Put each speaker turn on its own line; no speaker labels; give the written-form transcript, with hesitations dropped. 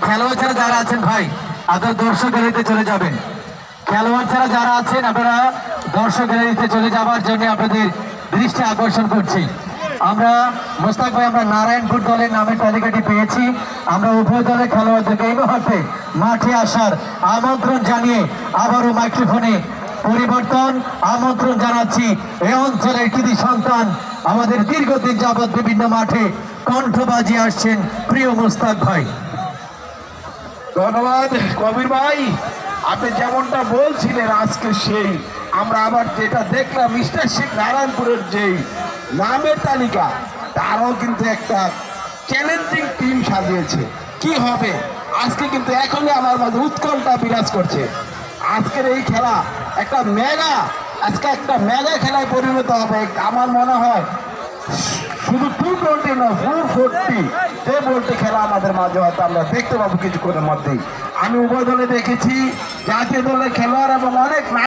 খেলোয়াড় ছাড়া যারা আছেন ভাই আপনারা দর্শক গ্যালারিতে চলে যাবেন। খেলোয়াড় ছাড়া যারা আছেন আপনারা দর্শক গ্যালারিতে চলে যাওয়ার জন্য আপনাদের দৃষ্টি আকর্ষণ করছি। আমরা মোস্তাক ভাই আমরা নারায়ণপুর দলের নামের তালিকাটি পেয়েছি। আমরা উভয় দলের খেলোয়াড়দেরকে এই মুহূর্তে মাঠে আসার আমন্ত্রণ জানিয়ে আবারও মাইক্রোফোনে পরিবর্তন আমন্ত্রণ জানাচ্ছি এই অঞ্চলের কৃতি সন্তান আমাদের দীর্ঘদিন যাবৎ বিভিন্ন মাঠে কণ্ঠ বাজিয়ে আসছেন প্রিয় মোস্তাক ভাই।
ধন্যবাদ কবির ভাই, আপনি যেমনটা বলছিলেন আজকে সেই আমরা আবার যেটা দেখলাম মিস্টার শেখ নারায়ণপুরের যেই নামের তালিকা তারও কিন্তু একটা চ্যালেঞ্জিং টিম সাজিয়েছে। কি হবে আজকে কিন্তু এখনই আমার মাঝে উৎকণ্ঠা বিরাজ করছে। আজকের এই খেলা একটা আজকে একটা মেগা খেলায় পরিণত হবে। আমার মনে হয় শুধু 220 না 440 যে বলতে খেলা আমাদের মাঝে হয়তো আমরা দেখতে পাবো কিছুক্ষণের মধ্যেই। আমি উভয় দলে দেখেছি জাতীয় দলের খেলোয়াড় এবং অনেক